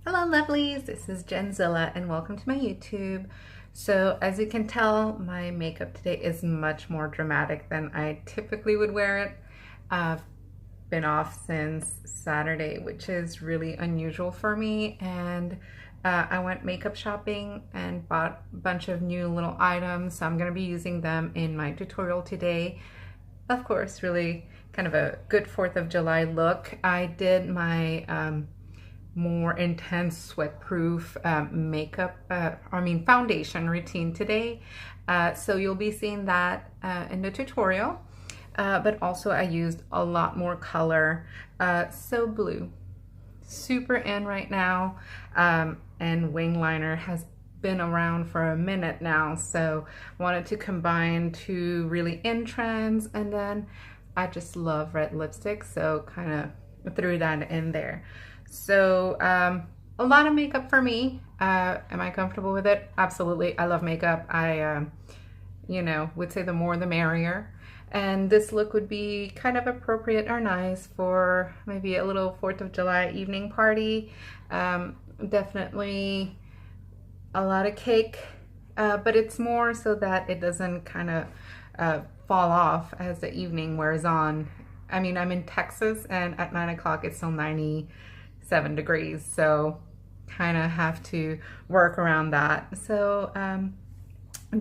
Hello lovelies, this is Jenzilla and welcome to my YouTube. So as you can tell, my makeup today is much more dramatic than I typically would wear it. I've been off since Saturday, which is really unusual for me, and I went makeup shopping and bought a bunch of new little items, so I'm going to be using them in my tutorial today. Of course, really kind of a good 4th of July look. I did my more intense sweat-proof makeup, foundation routine today. So you'll be seeing that in the tutorial. But also I used a lot more color. So Blue, super in right now. And wing liner has been around for a minute now. So wanted to combine two really in trends. And then I just love red lipstick. So kind of threw that in there. So a lot of makeup for me. Am I comfortable with it? Absolutely. I love makeup. I, would say the more the merrier. And this look would be kind of appropriate or nice for maybe a little 4th of July evening party. Definitely a lot of cake, but it's more so that it doesn't kind of fall off as the evening wears on. I mean, I'm in Texas and at 9 o'clock it's still 97 degrees, so kind of have to work around that. So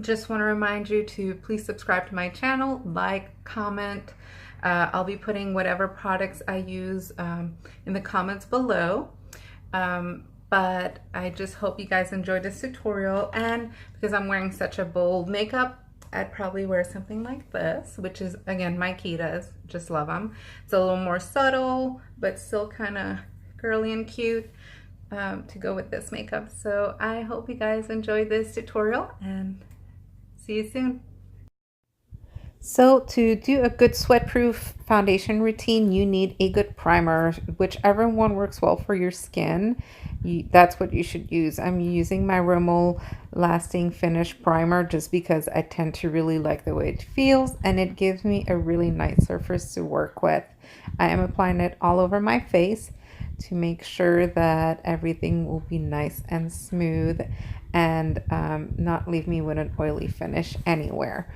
just want to remind you to please subscribe to my channel, like, comment. I'll be putting whatever products I use in the comments below. But I just hope you guys enjoyed this tutorial, and because I'm wearing such a bold makeup, I'd probably wear something like this, which is, again, Maikitas. Just love them. It's a little more subtle, but still kind of girly and cute to go with this makeup. So I hope you guys enjoyed this tutorial, and see you soon. So to do a good sweat-proof foundation routine, you need a good primer, whichever one works well for your skin. That's what you should use. I'm using my Rimmel Lasting Finish Primer just because I tend to really like the way it feels, and it gives me a really nice surface to work with. I am applying it all over my face to make sure that everything will be nice and smooth and not leave me with an oily finish anywhere.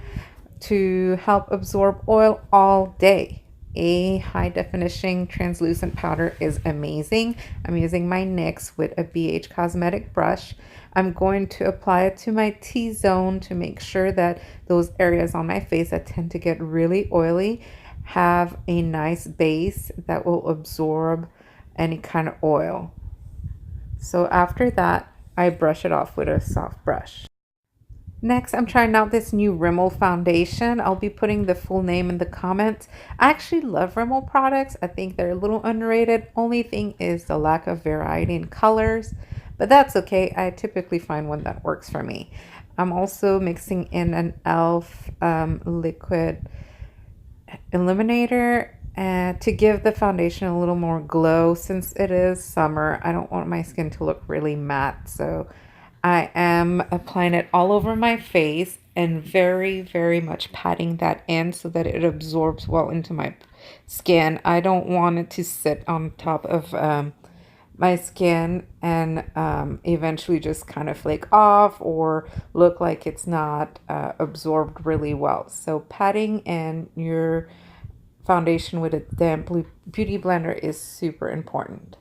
To help absorb oil all day, a high definition translucent powder is amazing. I'm using my NYX with a BH Cosmetic brush. I'm going to apply it to my T-zone to make sure that those areas on my face that tend to get really oily have a nice base that will absorb any kind of oil. So after that, I brush it off with a soft brush. Next, I'm trying out this new Rimmel foundation. I'll be putting the full name in the comments. I actually love Rimmel products. I think they're a little underrated. Only thing is the lack of variety in colors, but that's okay. I typically find one that works for me. I'm also mixing in an e.l.f. liquid illuminator to give the foundation a little more glow. Since it is summer, I don't want my skin to look really matte, so I am applying it all over my face and very, very much patting that in so that it absorbs well into my skin. I don't want it to sit on top of my skin and eventually just kind of flake off or look like it's not absorbed really well. So patting in your foundation with a damp beauty blender is super important.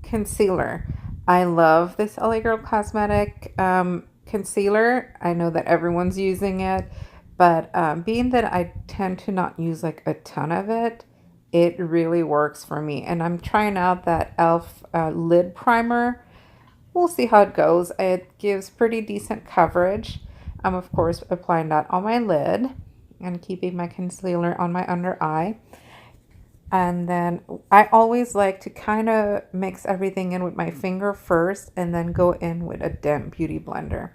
Concealer. I love this LA Girl Cosmetic concealer. I know that everyone's using it, but being that I tend to not use like a ton of it, it really works for me. And I'm trying out that e.l.f. Lid Primer. We'll see how it goes. It gives pretty decent coverage. I'm of course applying that on my lid and keeping my concealer on my under eye. And then I always like to kind of mix everything in with my finger first and then go in with a damp beauty blender.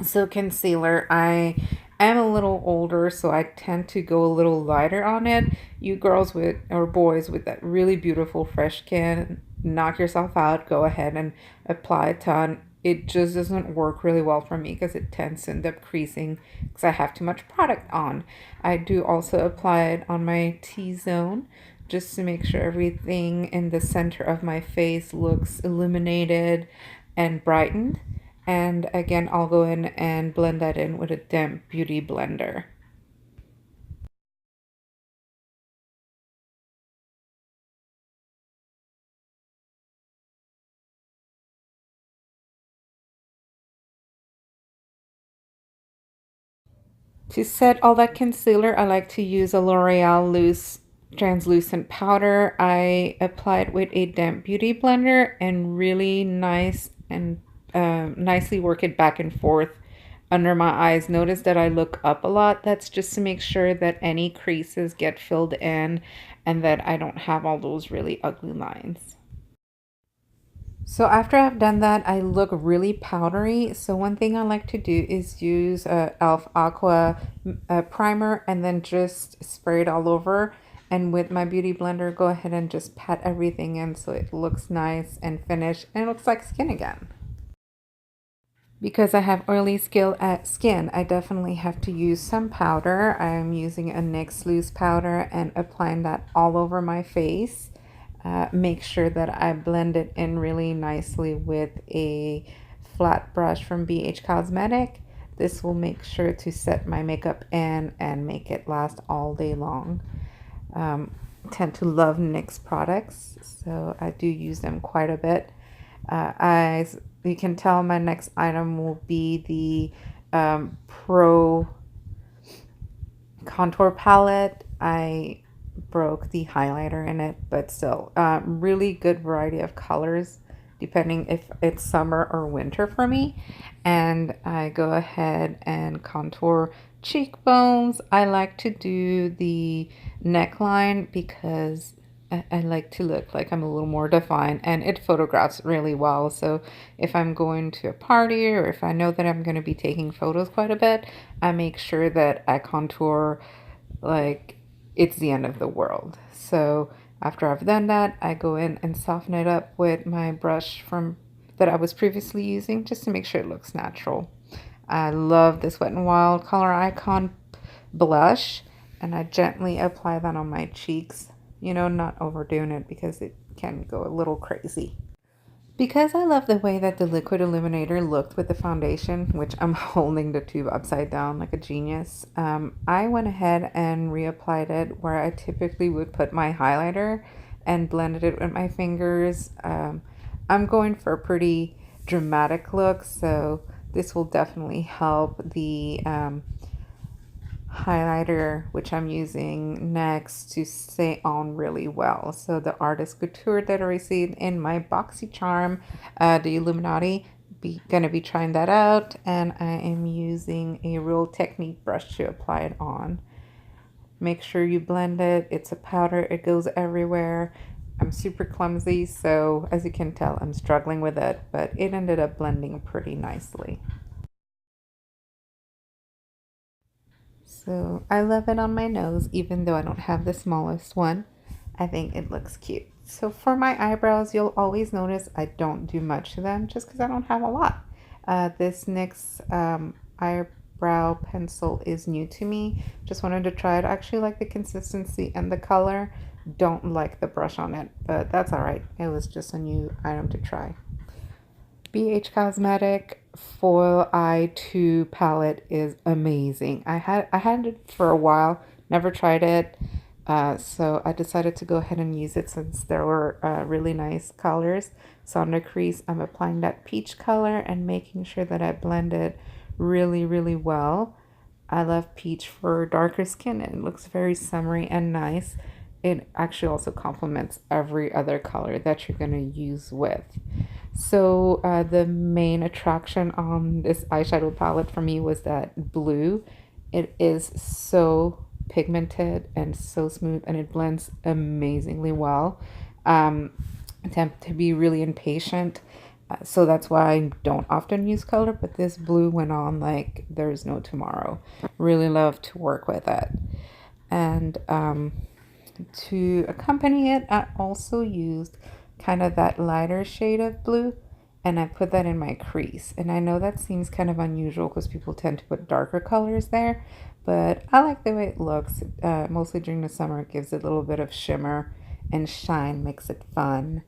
So concealer, I am a little older, so I tend to go a little lighter on it. You girls with or boys with that really beautiful fresh skin, knock yourself out. Go ahead and apply a ton. It just doesn't work really well for me because it tends to end up creasing because I have too much product on. I do also apply it on my T-zone just to make sure everything in the center of my face looks illuminated and brightened. And again, I'll go in and blend that in with a damp beauty blender. To set all that concealer, I like to use a L'Oreal Loose Translucent Powder. I apply it with a damp beauty blender and really nice and nicely work it back and forth under my eyes. Notice that I look up a lot. That's just to make sure that any creases get filled in and that I don't have all those really ugly lines. So after I've done that, I look really powdery. So one thing I like to do is use a e.l.f. Aqua primer and then just spray it all over. And with my beauty blender, go ahead and just pat everything in so it looks nice and finished and it looks like skin again. Because I have oily skin, I definitely have to use some powder. I'm using a NYX loose powder and applying that all over my face. Make sure that I blend it in really nicely with a flat brush from BH Cosmetic. This will make sure to set my makeup in and make it last all day long. I tend to love NYX products, so I do use them quite a bit. As you can tell, my next item will be the Pro Contour Palette. I broke the highlighter in it, but still really good variety of colors depending if it's summer or winter for me. And I go ahead and contour cheekbones. I like to do the neckline because I like to look like I'm a little more defined and it photographs really well. So if I'm going to a party or if I know that I'm going to be taking photos quite a bit, I make sure that I contour like it's the end of the world. So after I've done that, I go in and soften it up with my brush from that I was previously using just to make sure it looks natural. I love this Wet n Wild Color Icon blush and I gently apply that on my cheeks. You know, not overdoing it because it can go a little crazy. Because I love the way that the liquid illuminator looked with the foundation, which I'm holding the tube upside down like a genius, I went ahead and reapplied it where I typically would put my highlighter and blended it with my fingers. I'm going for a pretty dramatic look, so this will definitely help the highlighter, which I'm using next, to stay on really well. So the Artist Couture that I received in my BoxyCharm, the Illuminati, gonna be trying that out, and I am using a Real Technique brush to apply it on. Make sure you blend it. It's a powder, it goes everywhere. I'm super clumsy, so as you can tell, I'm struggling with it, but it ended up blending pretty nicely. So I love it on my nose, even though I don't have the smallest one. I think it looks cute. So for my eyebrows, you'll always notice I don't do much to them just because I don't have a lot. This NYX eyebrow pencil is new to me. Just wanted to try it. I actually like the consistency and the color. Don't like the brush on it, but that's all right. It was just a new item to try. BH Cosmetic Foil Eye 2 palette is amazing. I had it for a while, never tried it, so I decided to go ahead and use it since there were really nice colors. So on the crease, I'm applying that peach color and making sure that I blend it really, really well. I love peach for darker skin and it looks very summery and nice. It actually also complements every other color that you're going to use with. So the main attraction on this eyeshadow palette for me was that blue. It is so pigmented and so smooth and it blends amazingly well. I tend to be really impatient, so that's why I don't often use color, but this blue went on like there's no tomorrow. Really love to work with it. And to accompany it, I also used kind of that lighter shade of blue and I put that in my crease. And I know that seems kind of unusual because people tend to put darker colors there, but I like the way it looks. Mostly during the summer, it gives it a little bit of shimmer and shine makes it fun.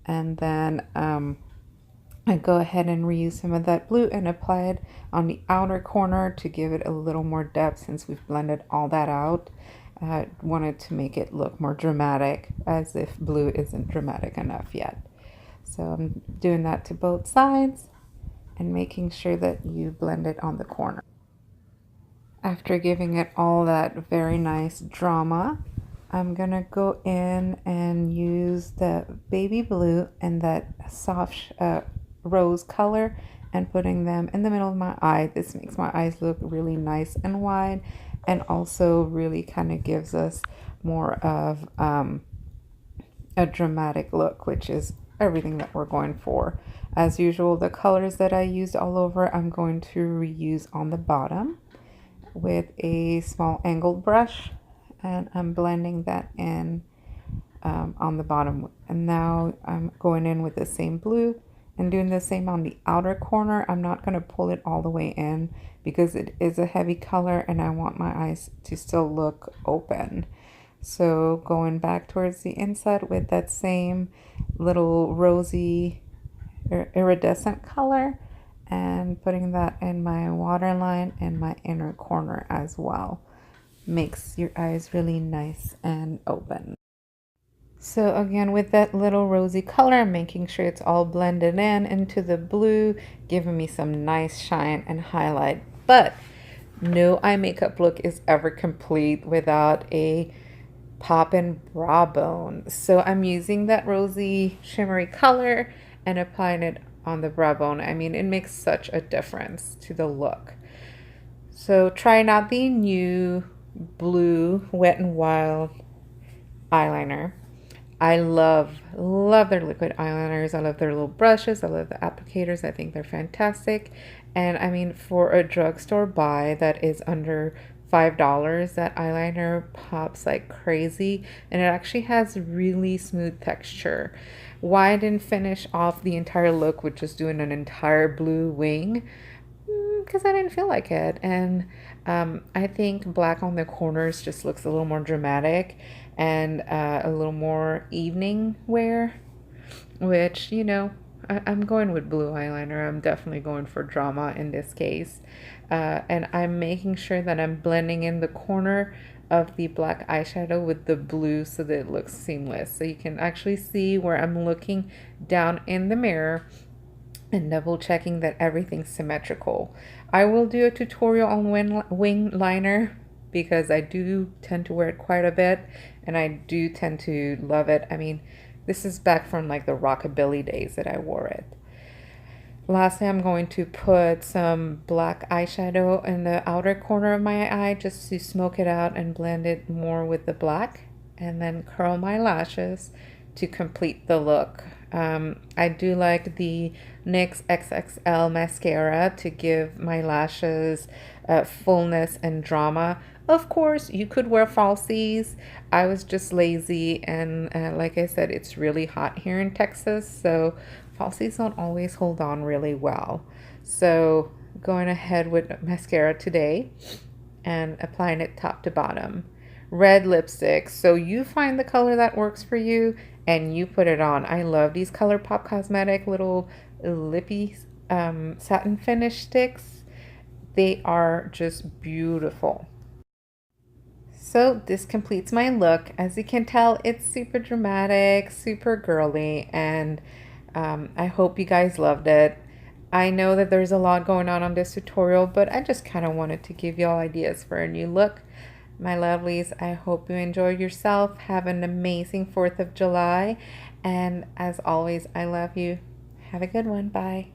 And then I go ahead and reuse some of that blue and apply it on the outer corner to give it a little more depth since we've blended all that out. I wanted to make it look more dramatic, as if blue isn't dramatic enough yet. So I'm doing that to both sides and making sure that you blend it on the corner. After giving it all that very nice drama, I'm gonna go in and use the baby blue and that soft rose color and putting them in the middle of my eye. This makes my eyes look really nice and wide, and also really kind of gives us more of a dramatic look, which is everything that we're going for. As usual, the colors that I used all over, I'm going to reuse on the bottom with a small angled brush, and I'm blending that in on the bottom. And now I'm going in with the same blue and doing the same on the outer corner. I'm not going to pull it all the way in because it is a heavy color and I want my eyes to still look open. So going back towards the inside with that same little rosy iridescent color and putting that in my waterline and my inner corner as well. Makes your eyes really nice and open. So again, with that little rosy color, I'm making sure it's all blended in into the blue, giving me some nice shine and highlight. But no eye makeup look is ever complete without a pop-in brow bone. So I'm using that rosy shimmery color and applying it on the brow bone. I mean, it makes such a difference to the look. So trying out the new blue Wet n Wild eyeliner. I love their liquid eyeliners. I love their little brushes. I love the applicators. I think they're fantastic. And I mean, for a drugstore buy that is under $5, that eyeliner pops like crazy, and it actually has really smooth texture. Why I didn't finish off the entire look with just doing an entire blue wing? Because I didn't feel like it. And I think black on the corners just looks a little more dramatic and a little more evening wear, which, you know, I'm going with blue eyeliner. I'm definitely going for drama in this case. And I'm making sure that I'm blending in the corner of the black eyeshadow with the blue so that it looks seamless. So you can actually see where I'm looking down in the mirror and double checking that everything's symmetrical. I will do a tutorial on wing liner because I do tend to wear it quite a bit and I do tend to love it. I mean, this is back from like the rockabilly days that I wore it. Lastly, I'm going to put some black eyeshadow in the outer corner of my eye just to smoke it out and blend it more with the black, and then curl my lashes to complete the look. I do like the NYX XXL mascara to give my lashes fullness and drama. Of course, you could wear falsies. I was just lazy, and like I said, it's really hot here in Texas, so falsies don't always hold on really well. So going ahead with mascara today and applying it top to bottom. Red lipstick. So you find the color that works for you and you put it on. I love these ColourPop Cosmetic little lippy satin finish sticks. They are just beautiful. So this completes my look. As you can tell, it's super dramatic, super girly, and I hope you guys loved it. I know that there's a lot going on this tutorial, but I just kind of wanted to give y'all ideas for a new look. My lovelies, I hope you enjoy yourself. Have an amazing 4th of July. And as always, I love you. Have a good one. Bye.